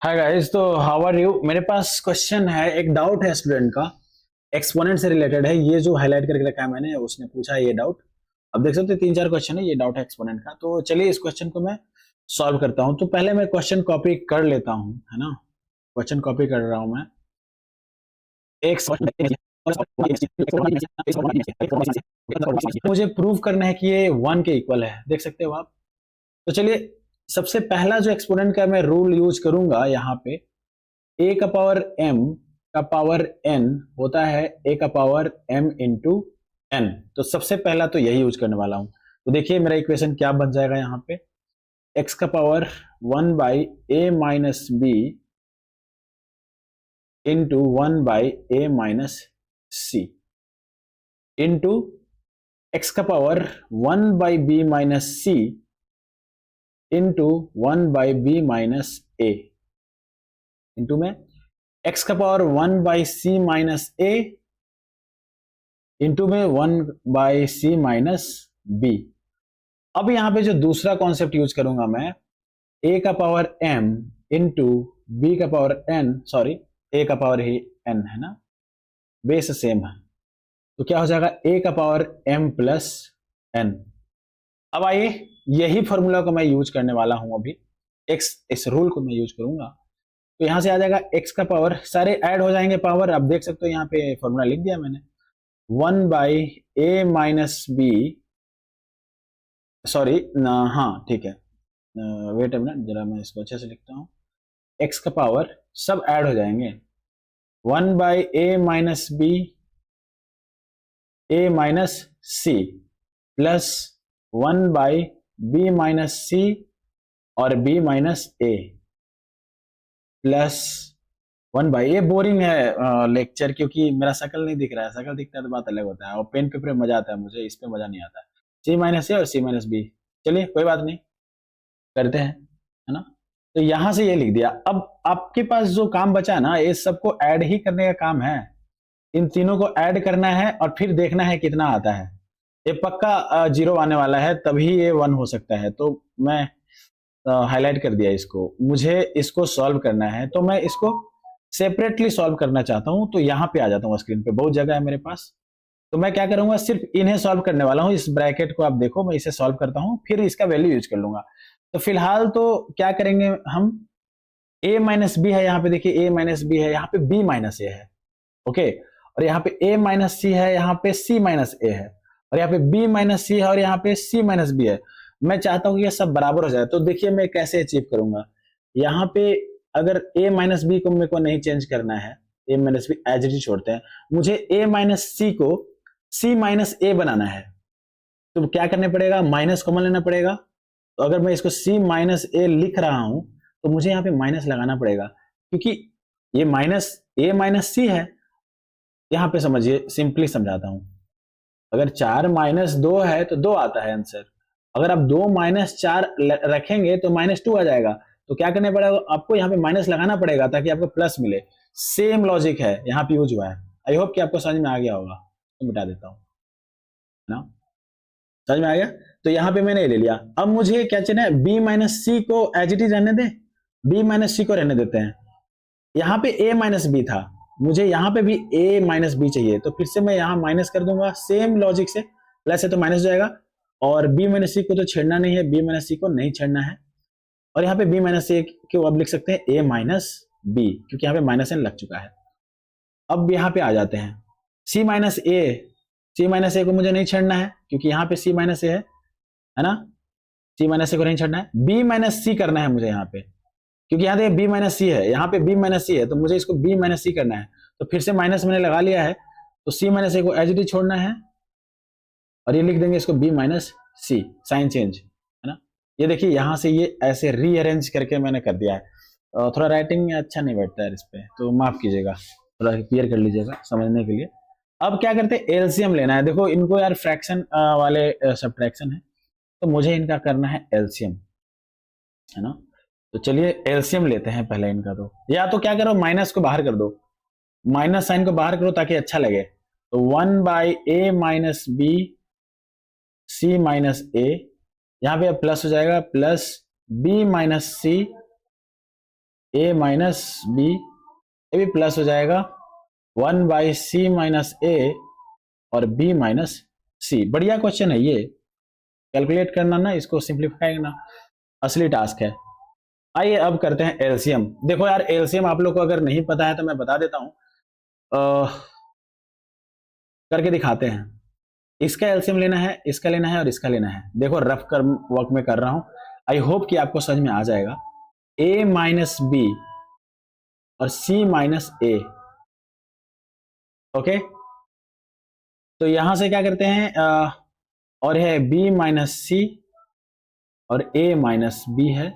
Hi guys, तो how are you. मेरे पास question है, एक डाउट है स्टूडेंट का, एक्सपोनेंट से रिलेटेड है। ये जो हाईलाइट करके रखा है मैंने, उसने पूछा है ये डाउट। अब देख सकते हैं 3-4 क्वेश्चन है, ये डाउट है एक्सपोनेंट का। तो चलिए इस क्वेश्चन को मैं सॉल्व करता हूँ। तो पहले मैं क्वेश्चन कॉपी कर लेता हूँ, है ना। क्वेश्चन कॉपी कर रहा हूँ मैं। एक मुझे प्रूव करना है कि ये 1 के इक्वल है, देख सकते हो आप। तो चलिए, सबसे पहला जो एक्सपोनेंट का मैं रूल यूज करूंगा यहाँ पे, ए का पावर एम का पावर एन होता है ए का पावर एम इंटू एन। तो सबसे पहला तो यही यूज करने वाला हूं। तो देखिए मेरा इक्वेशन क्या बन जाएगा यहाँ पे, एक्स का power 1/a-b into 1/a-c into x का power 1/b-c into 1/b-a into में एक्स का पावर 1/c-a इंटू में 1/c-b। अब यहां पे जो दूसरा कॉन्सेप्ट यूज करूंगा मैं, a का पावर m इंटू बी का पावर n, सॉरी a का पावर ही n है ना, बेस सेम है। तो क्या हो जाएगा, a का पावर m प्लस n। अब आइए, यही फॉर्मूला को मैं यूज करने वाला हूं अभी। x, इस रूल को मैं यूज करूंगा। तो यहां से आ जाएगा x का पावर, सारे ऐड हो जाएंगे पावर। अब देख सकते हो यहाँ पे फॉर्मूला लिख दिया मैंने, 1/a-b, सॉरी ना, हाँ ठीक है, वेट अ मिनट, जरा मैं इसको अच्छे से लिखता हूँ। एक्स का पावर सब ऐड हो जाएंगे, 1/a-b, a-c प्लस 1/b-c और b-a प्लस 1/, ये बोरिंग है लेक्चर, क्योंकि मेरा शकल नहीं दिख रहा है। शकल दिखता है तो बात अलग होता है, और पेन पेपर में मजा आता है, मुझे इस पे मजा नहीं आता। c-a और c-b, चलिए कोई बात नहीं, करते हैं, है ना। तो यहां से ये लिख दिया। अब आपके पास जो काम बचा ना, ये सबको ऐड ही करने का काम है। इन तीनों को ऐड करना है और फिर देखना है कितना आता है। ये पक्का 0 आने वाला है, तभी ये 1 हो सकता है। तो मैं हाईलाइट कर दिया इसको। मुझे इसको सॉल्व करना है, तो मैं इसको सेपरेटली सॉल्व करना चाहता हूं। तो यहां पे आ जाता हूँ, स्क्रीन पे बहुत जगह है मेरे पास। तो मैं क्या करूंगा, सिर्फ इन्हें सॉल्व करने वाला हूं। इस ब्रैकेट को आप देखो, मैं इसे सॉल्व करता हूं, फिर इसका वैल्यू यूज कर लूंगा। तो फिलहाल तो क्या करेंगे हम, a माइनस बी है यहाँ पे, देखिए a माइनस बी है, यहाँ पे b माइनस ए है, ओके। और यहाँ पे a माइनस सी है, यहाँ पे c माइनस ए है, और यहाँ पे b माइनस सी है, और यहाँ पे c माइनस बी है। मैं चाहता हूँ कि ये सब बराबर हो जाए। तो देखिए मैं कैसे अचीव करूंगा। यहाँ पे अगर a माइनस बी को मेरे को नहीं चेंज करना है, a minus b as it is छोड़ते हैं, मुझे a माइनस सी को c माइनस ए बनाना है। तो क्या करने पड़ेगा, माइनस कॉमन लेना पड़ेगा। तो अगर मैं इसको c माइनस ए लिख रहा हूं, तो मुझे यहाँ पे माइनस लगाना पड़ेगा, क्योंकि ये माइनस a माइनस सी है। यहाँ पे समझिए, सिंपली समझाता हूं। अगर 4-2 है तो 2 आता है आंसर। अगर आप 2-4 रखेंगे तो -2 आ जाएगा। तो क्या करने पड़ेगा आपको, यहाँ पे माइनस लगाना पड़ेगा ताकि आपको प्लस मिले। सेम लॉजिक है यहाँ पे यूज हुआ है। आई होप कि आपको समझ में आ गया होगा। तो मिटा देता हूँ, है ना। समझ में आ गया। तो यहाँ पे मैंने ले लिया। अब मुझे क्या चाहिए है, b माइनस सी को एज इट इज रहने दे, b माइनस सी को रहने देते हैं। यहाँ पे a माइनस बी था, मुझे यहाँ पे भी a माइनस बी चाहिए। तो फिर से मैं यहाँ माइनस कर दूंगा, सेम लॉजिक से। प्लस है तो माइनस हो जाएगा, और b माइनस सी को तो छेड़ना नहीं है, b माइनस सी को नहीं छेड़ना है। और यहाँ पे b माइनस सी को अब लिख सकते हैं a माइनस बी, क्योंकि यहाँ पे माइनस एन लग चुका है। अब यहाँ पे आ जाते हैं, c माइनस ए, सी माइनस ए को मुझे नहीं छेड़ना है, क्योंकि यहाँ पे c माइनस ए है ना। सी माइनस सी को नहीं छेड़ना है, बी माइनस सी करना है मुझे यहाँ पे, क्योंकि यहाँ देखिए बी माइनस सी है, यहाँ पे बी माइनस सी है, तो मुझे इसको बी माइनस सी करना है। तो फिर से माइनस मैंने लगा लिया है, तो सी माइनस ए को एज इट इज छोड़ना है, और ये लिख देंगे इसको बी माइनस सी, साइन चेंज, है ना। ये देखिए यहाँ से ये ऐसे रीअरेंज करके मैंने कर दिया है। थोड़ा राइटिंग अच्छा नहीं बैठता है इस पे, तो माफ कीजिएगा, थोड़ा क्लियर कर लीजिएगा समझने के लिए। अब क्या करते हैं, एलसीएम लेना है। देखो इनको यार फ्रैक्शन वाले सब्ट्रैक्शन है, तो मुझे इनका करना है एलसीएम, है ना। तो चलिए एलसीएम लेते हैं पहले इनका। तो या तो क्या करो, माइनस को बाहर कर दो, माइनस साइन को बाहर करो ताकि अच्छा लगे। तो 1/a-b c माइनस ए, यहाँ पे प्लस हो जाएगा, प्लस b माइनस सी ए माइनस बी, ये भी प्लस हो जाएगा 1/c-a और b माइनस सी। बढ़िया क्वेश्चन है ये, कैलकुलेट करना ना, इसको सिंप्लीफाई करना असली टास्क है। आइए अब करते हैं एलसीएम। देखो यार, एलसीएम आप लोग को अगर नहीं पता है तो मैं बता देता हूं, करके दिखाते हैं। इसका एलसीएम लेना है, इसका लेना है और इसका लेना है। देखो रफ कर वर्क में कर रहा हूं, आई होप कि आपको समझ में आ जाएगा। a माइनस बी और c माइनस ए, ओके। तो यहां से क्या करते हैं, और है b माइनस सी और a माइनस बी है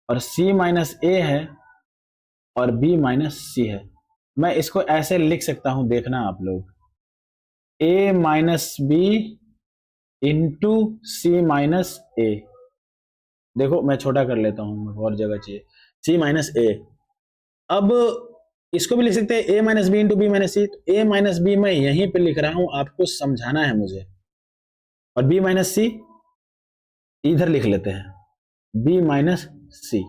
और c माइनस ए है और b माइनस सी है। मैं इसको ऐसे लिख सकता हूं, देखना आप लोग, a minus b into c minus a. देखो मैं छोटा कर लेता हूं, और जगह चाहिए, c माइनस ए। अब इसको भी लिख सकते हैं a minus b into b minus c. a minus b मैं यहीं पे लिख रहा हूं, आपको समझाना है मुझे, और b माइनस सी इधर लिख लेते हैं, b माइनस सी।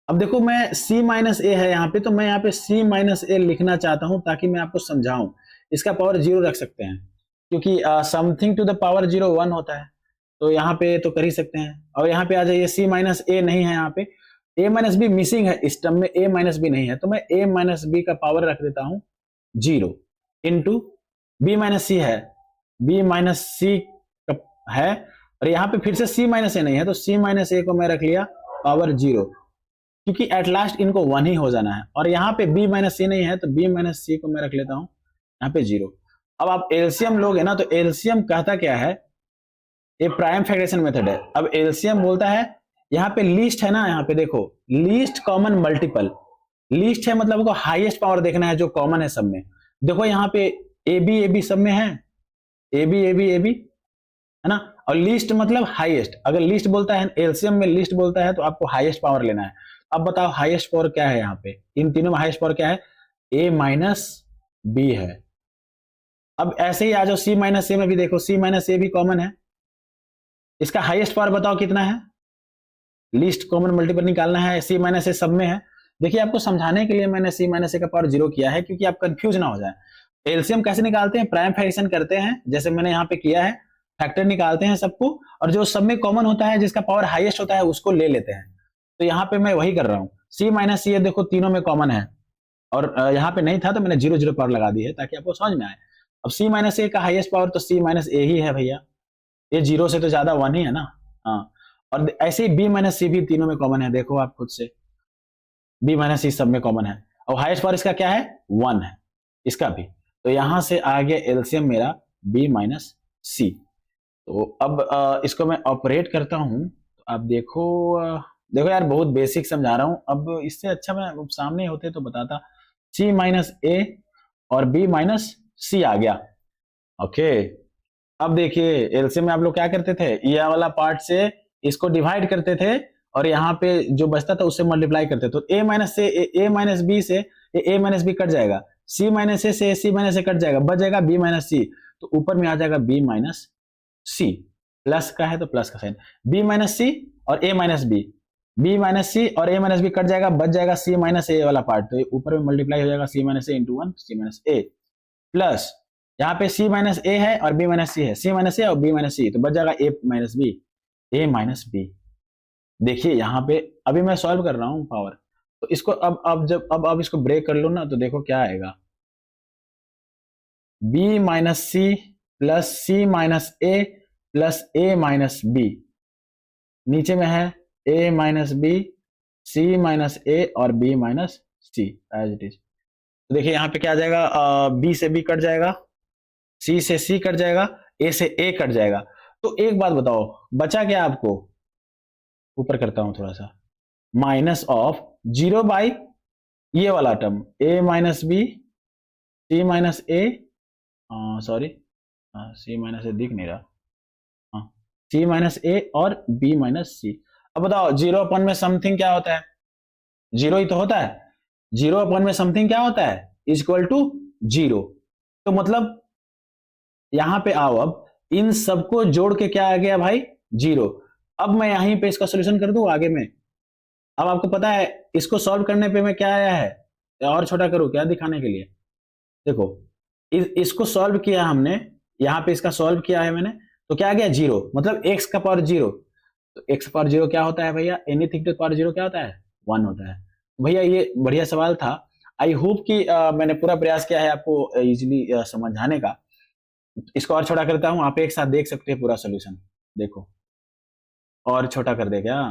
अब देखो मैं c माइनस ए है यहाँ पे, तो मैं यहाँ पे c माइनस ए लिखना चाहता हूं ताकि मैं आपको समझाऊं। इसका पावर 0 रख सकते हैं, क्योंकि समथिंग टू द पावर 0 1 होता है, तो यहाँ पे तो कर ही सकते हैं। और यहाँ पे आ जाइए, c माइनस ए नहीं है यहाँ पे, a माइनस बी मिसिंग है इस टर्म में, a माइनस बी नहीं है, तो मैं a माइनस बी का पावर रख देता हूं 0 इंटू b माइनस सी है, b माइनस सी है, और यहाँ पे फिर से c माइनस ए नहीं है, तो c माइनस ए को मैं रख लिया पावर 0, क्योंकि एट लास्ट इनको 1 ही हो जाना है। और यहाँ पे b माइनस सी नहीं है, तो b माइनस सी को मैं रख लेता हूं यहाँ पे 0। अब आप एलसीएम लोगे ना, तो एलसीएम कहता क्या है, ये प्राइम फैक्टराइजेशन मेथड है। अब एलसीएम बोलता है, यहाँ पे लीस्ट है ना, यहाँ पे देखो लीस्ट कॉमन मल्टीपल, लीस्ट है मतलब को हाईएस्ट पावर देखना है जो कॉमन है सब में। देखो यहाँ पे ए बी सब में है, ए बी है ना, और लीस्ट मतलब हाईएस्ट। अगर लीस्ट बोलता है, एलसीएम में लीस्ट बोलता है, तो आपको हाईएस्ट पावर लेना है। अब बताओ हाईएस्ट पावर क्या है, यहाँ पे इन तीनों में हाईएस्ट पावर क्या है, a माइनस बी है। अब ऐसे ही आ जाओ c माइनस ए में भी, देखो c माइनस ए भी कॉमन है, इसका हाईएस्ट पावर बताओ कितना है, लीस्ट कॉमन मल्टीपल निकालना है, c माइनस ए सब में है। देखिए आपको समझाने के लिए मैंने c माइनस ए का पावर 0 किया है, क्योंकि आप कंफ्यूज ना हो जाए। एलसीएम कैसे निकालते हैं, प्राइम फैक्टराइजेशन करते हैं, जैसे मैंने यहाँ पे किया है, फैक्टर निकालते हैं सबको, और जो सब में कॉमन होता है, जिसका पावर हाईएस्ट होता है, उसको ले लेते हैं। तो यहाँ पे मैं वही कर रहा हूँ, c माइनस सी देखो तीनों में कॉमन है, और यहाँ पे नहीं था तो मैंने 0 0 पावर लगा दी है ताकि आपको समझ में आए। अब c माइनस ए का हाईएस्ट पावर तो c माइनस ए ही है भैया, ये 0 से तो ज्यादा 1 ही है ना, हाँ। और ऐसे ही b माइनस सी भी तीनों में कॉमन है, देखो आप खुद से, b माइनस सी सब में कॉमन है, और हाईएस्ट पावर इसका क्या है, 1 है, इसका भी। तो यहां से आ गया एलसीएम मेरा b माइनस सी। तो अब इसको मैं ऑपरेट करता हूं, तो आप देखो, देखो यार बहुत बेसिक समझा रहा हूं, अब इससे अच्छा मैं सामने होते तो बताता। c माइनस ए और b माइनस सी आ गया, ओके। अब देखिए एलसीएम में आप लोग क्या करते थे, ये वाला पार्ट से इसको डिवाइड करते थे, और यहाँ पे जो बचता था उससे मल्टीप्लाई करते थे। तो a माइनस से a माइनस बी से a माइनस बी कट जाएगा, c माइनस ए से c माइनस ए कट जाएगा, बच जाएगा b माइनस सी। तो ऊपर में आ जाएगा b माइनस सी, प्लस का है तो प्लस का साइन, b माइनस सी और a minus b, b minus c और a माइनस बी कट जाएगा, बच जाएगा c माइनस ए वाला पार्ट। तो ऊपर में मल्टीप्लाई हो जाएगा c minus A into 1 c minus a, plus यहाँ पे c माइनस ए है और b माइनस सी है, c माइनस ए और b माइनस सी, तो बच जाएगा a minus b, a minus b. देखिए यहाँ पे अभी मैं सॉल्व कर रहा हूँ पावर, तो इसको अब इसको ब्रेक कर लो ना, तो देखो क्या आएगा, b minus c plus c minus a plus a minus b, नीचे में है a minus b, c minus a और b minus c as it is. तो देखिए यहाँ पे क्या आ जाएगा, b से b कट जाएगा, c से c कट जाएगा, a से a कट जाएगा। तो एक बात बताओ, बचा क्या आपको, ऊपर करता हूं थोड़ा सा, माइनस ऑफ 0 बाई ये वाला term a minus b, c minus a, sorry c minus a दिख नहीं रहा, हाँ, c माइनस ए और b माइनस सी। अब बताओ 0 अपन में समथिंग क्या होता है, 0 ही तो होता है, 0 अपन में समथिंग क्या होता है, इज इक्वल टू 0। तो मतलब यहां पे आओ, अब इन सबको जोड़ के क्या आ गया भाई, 0। अब मैं यहीं पे इसका सोल्यूशन कर दूं आगे में, अब आपको पता है इसको सॉल्व करने पे मैं क्या आया है, और छोटा करूं क्या दिखाने के लिए। देखो इसको सॉल्व किया हमने, यहाँ पे इसका सॉल्व किया है मैंने, तो क्या आ गया 0, मतलब x का पावर 0। तो x पावर 0 क्या होता है भैया, एनीथिंग टू पावर 0 क्या होता है, 1 होता है। भैया ये बढ़िया सवाल था। आई होप कि मैंने पूरा प्रयास किया है आपको इजीली समझाने का। इसको और छोटा करता हूँ, आप एक साथ देख सकते हैं पूरा सोल्यूशन। देखो और छोटा कर दे क्या,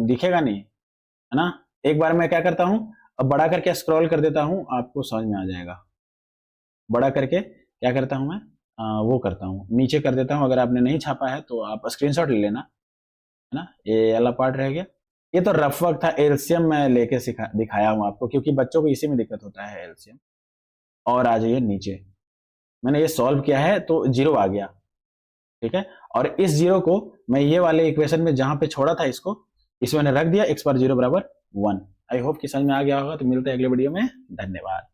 दिखेगा नहीं है ना। एक बार मैं क्या करता हूँ, अब बड़ा करके स्क्रॉल कर देता हूँ, आपको समझ में आ जाएगा। बड़ा करके क्या करता हूँ मैं, वो करता हूँ नीचे कर देता हूँ। अगर आपने नहीं छापा है तो आप स्क्रीनशॉट ले लेना, है ना। ये वाला पार्ट रह गया। ये तो रफ वर्क था, एलसीएम मैं लेके दिखाया हूँ आपको, क्योंकि बच्चों को इसी में दिक्कत होता है एलसीएम। और आ जाइए नीचे, मैंने ये सॉल्व किया है तो 0 आ गया, ठीक है। और इस 0 को मैं ये वाले इक्वेशन में जहां पे छोड़ा था इसको, इसमें रख दिया, x पर 0 बराबर 1। आई होप कि समझ में आ गया होगा। तो मिलते हैं अगले वीडियो में, धन्यवाद।